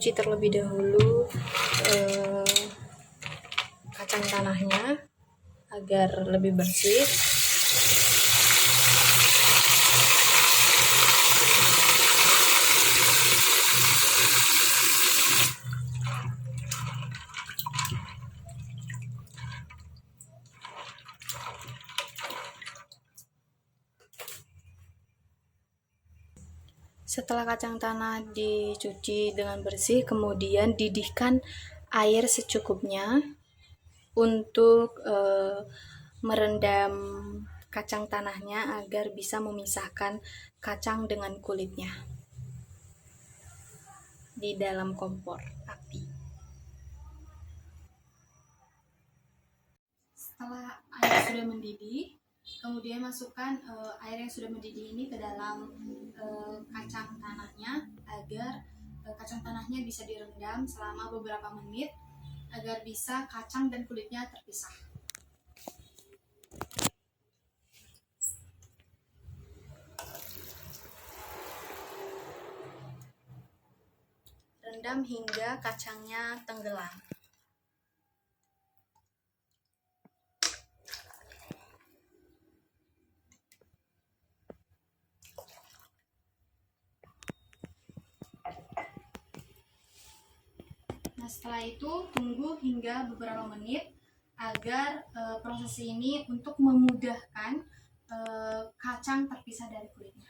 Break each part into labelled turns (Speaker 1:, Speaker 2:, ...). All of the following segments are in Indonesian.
Speaker 1: cuci terlebih dahulu kacang tanahnya agar lebih bersih. Setelah kacang tanah dicuci dengan bersih, kemudian didihkan air secukupnya untuk merendam kacang tanahnya agar bisa memisahkan kacang dengan kulitnya di dalam kompor api. Setelah air sudah mendidih, kemudian masukkan air yang sudah mendidih ini ke dalam kacang tanahnya agar kacang tanahnya bisa direndam selama beberapa menit agar bisa kacang dan kulitnya terpisah. Rendam hingga kacangnya tenggelam. Nah, setelah itu tunggu hingga beberapa menit agar proses ini untuk memudahkan kacang terpisah dari kulitnya.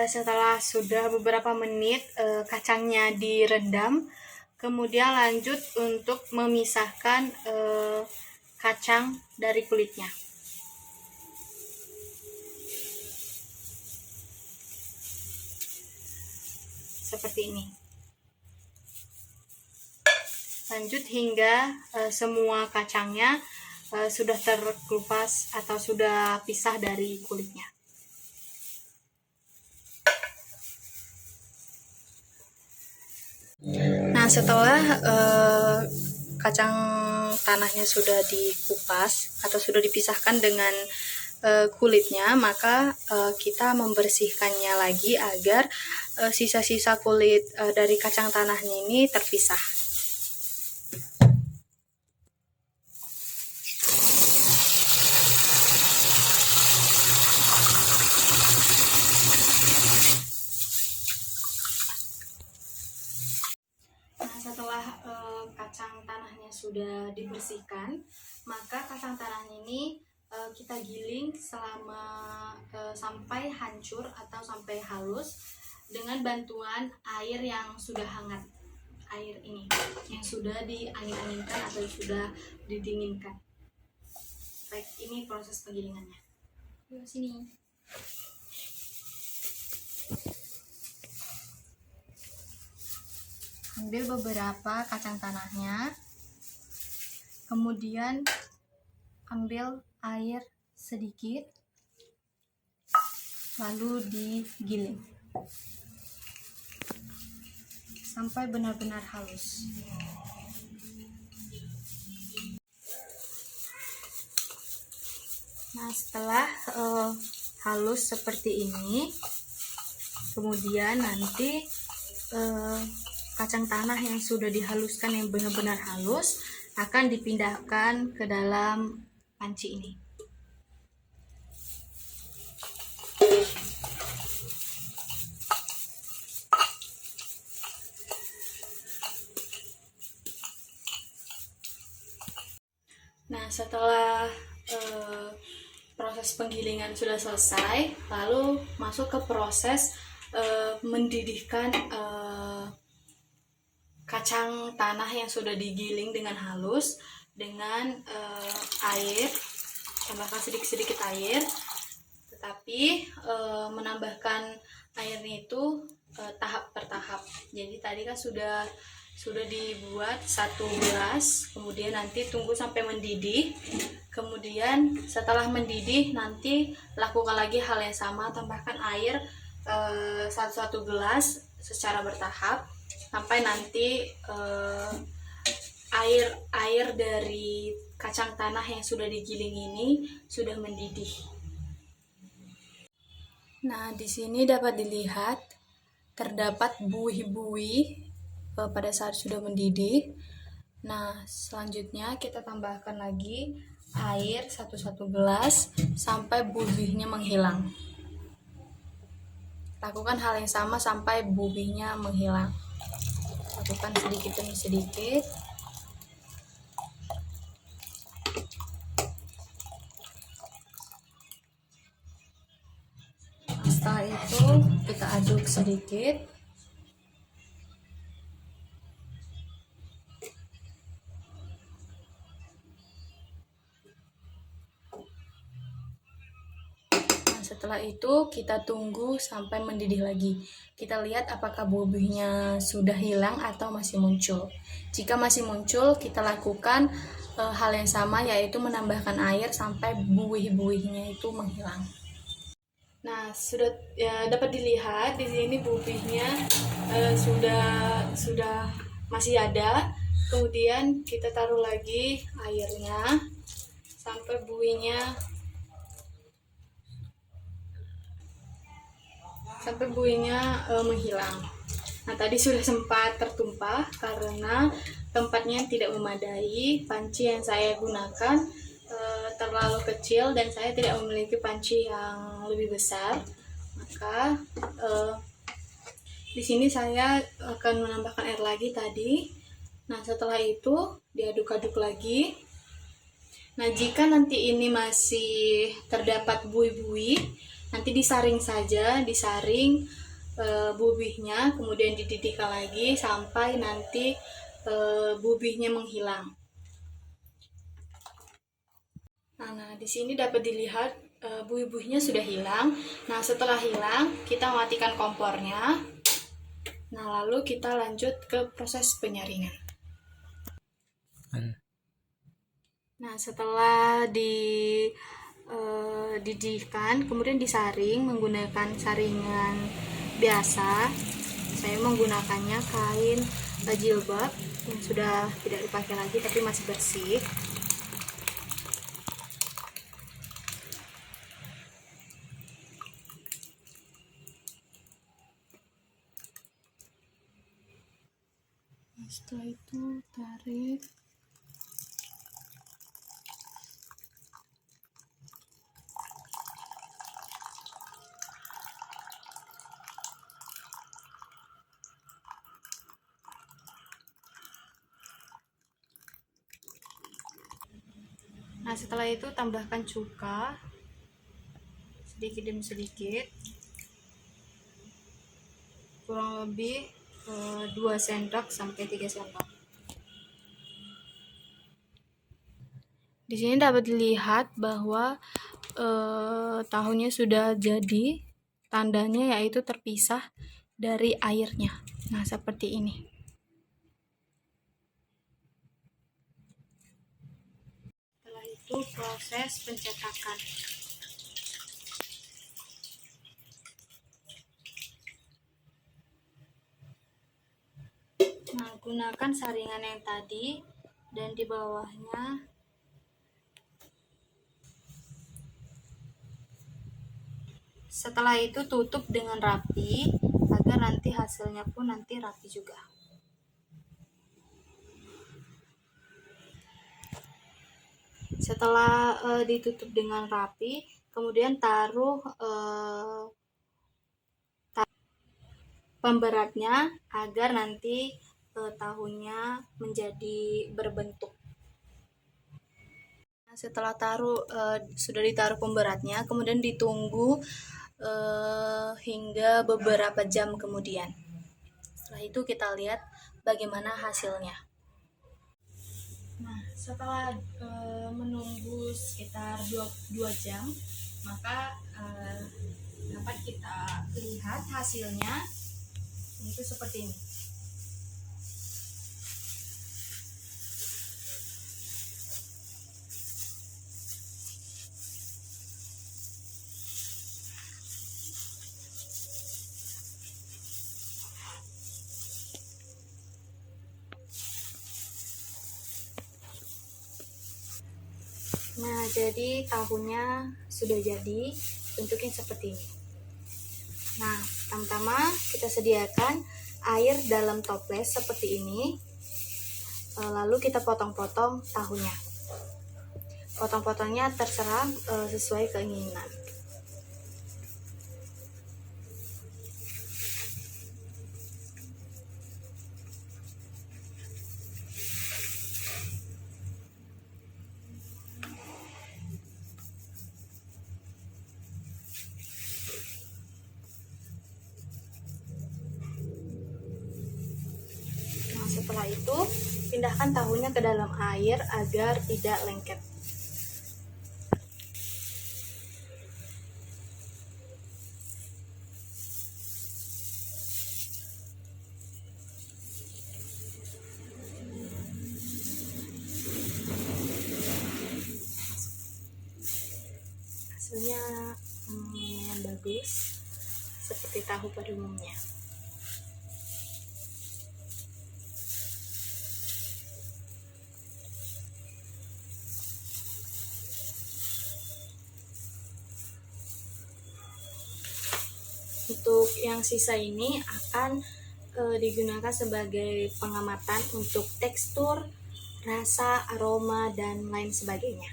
Speaker 1: Setelah sudah beberapa menit kacangnya direndam, kemudian lanjut untuk memisahkan kacang dari kulitnya. Seperti ini. Lanjut hingga semua kacangnya sudah terkelupas atau sudah pisah dari kulitnya. Nah, setelah kacang tanahnya sudah dikupas atau sudah dipisahkan dengan kulitnya, maka kita membersihkannya lagi agar sisa-sisa kulit dari kacang tanahnya ini terpisah. Setelah kacang tanahnya sudah dibersihkan, maka kacang tanahnya ini kita giling selama sampai hancur atau sampai halus dengan bantuan air yang sudah hangat. Air ini yang sudah diangin-anginkan atau sudah didinginkan. Baik, ini proses penggilingannya. Yuk sini. Ambil beberapa kacang tanahnya, kemudian ambil air sedikit, lalu digiling sampai benar-benar halus. Nah, setelah halus seperti ini, kemudian nanti kacang tanah yang sudah dihaluskan yang benar-benar halus akan dipindahkan ke dalam panci ini. Nah, setelah proses penggilingan sudah selesai, lalu masuk ke proses mendidihkan kacang tanah yang sudah digiling dengan halus dengan air. Tambahkan sedikit-sedikit air, tetapi menambahkan airnya itu tahap per tahap. Jadi tadi kan sudah dibuat 1 gelas, kemudian nanti tunggu sampai mendidih. Kemudian setelah mendidih nanti lakukan lagi hal yang sama, tambahkan air 1 gelas secara bertahap sampai nanti air dari kacang tanah yang sudah digiling ini sudah mendidih. Nah, di sini dapat dilihat terdapat buih-buih pada saat sudah mendidih. Nah, selanjutnya kita tambahkan lagi air 1 gelas sampai buihnya menghilang. Lakukan hal yang sama sampai buihnya menghilang. Lakukan sedikit demi sedikit. Setelah itu kita aduk sedikit. Nah, setelah itu kita tunggu sampai mendidih lagi. Kita lihat apakah buihnya sudah hilang atau masih muncul. Jika masih muncul, kita lakukan hal yang sama, yaitu menambahkan air sampai buih-buihnya itu menghilang. Nah, sudah ya, dapat dilihat di sini buihnya sudah masih ada. Kemudian kita taruh lagi airnya sampai buihnya menghilang. Nah, tadi sudah sempat tertumpah karena tempatnya tidak memadai. Panci yang saya gunakan terlalu kecil dan saya tidak memiliki panci yang lebih besar, maka di sini saya akan menambahkan air lagi tadi. Nah, setelah itu diaduk-aduk lagi. Nah, jika nanti ini masih terdapat buih-buih, nanti disaring saja, disaring buihnya, kemudian dididihkan lagi sampai nanti buihnya menghilang. Nah, di sini dapat dilihat buih-buihnya sudah hilang. Nah, setelah hilang, kita matikan kompornya. Nah, lalu kita lanjut ke proses penyaringan. Nah, setelah dididihkan, kemudian disaring menggunakan saringan biasa. Saya menggunakannya kain jilbab yang sudah tidak dipakai lagi tapi masih bersih. Setelah itu tarik. Nah, setelah itu tambahkan cuka sedikit demi sedikit, kurang lebih 2 sendok sampai 3 sendok. Di sini dapat dilihat bahwa tahunya sudah jadi, tandanya yaitu terpisah dari airnya. Nah, seperti ini. Setelah itu proses pencetakan. Nah, gunakan saringan yang tadi dan di bawahnya setelah itu tutup dengan rapi agar nanti hasilnya pun nanti rapi juga. Setelah ditutup dengan rapi, kemudian taruh pemberatnya agar nanti tahunya menjadi berbentuk. Nah, setelah sudah ditaruh pemberatnya, kemudian ditunggu hingga beberapa jam kemudian. Setelah itu kita lihat bagaimana hasilnya. Nah, setelah menunggu sekitar 2 jam, maka dapat kita lihat hasilnya itu seperti ini. Nah, jadi tahunya sudah jadi, bentuknya seperti ini. Nah, Pertama-tama kita sediakan air dalam toples seperti ini. Lalu kita potong-potong tahunya. Potong-potongnya terserah sesuai keinginan. Nah, setelah itu pindahkan tahunya ke dalam air agar tidak lengket. Hasilnya bagus seperti tahu pada umumnya. Untuk yang sisa ini akan digunakan sebagai pengamatan untuk tekstur, rasa, aroma, dan lain sebagainya.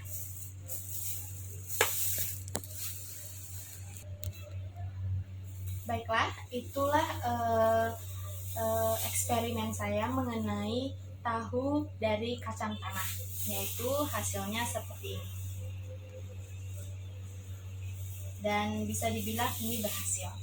Speaker 1: Baiklah, itulah eksperimen saya mengenai tahu dari kacang tanah, yaitu hasilnya seperti ini. Dan bisa dibilang ini berhasil.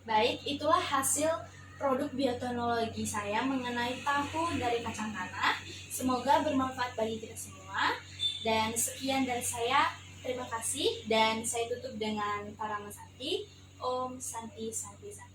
Speaker 1: Baik, itulah hasil produk bioteknologi saya mengenai tahu dari kacang tanah. Semoga bermanfaat bagi kita semua. Dan sekian dari saya. Terima kasih. Dan saya tutup dengan Parama Santi. Om Santi Santi Santi.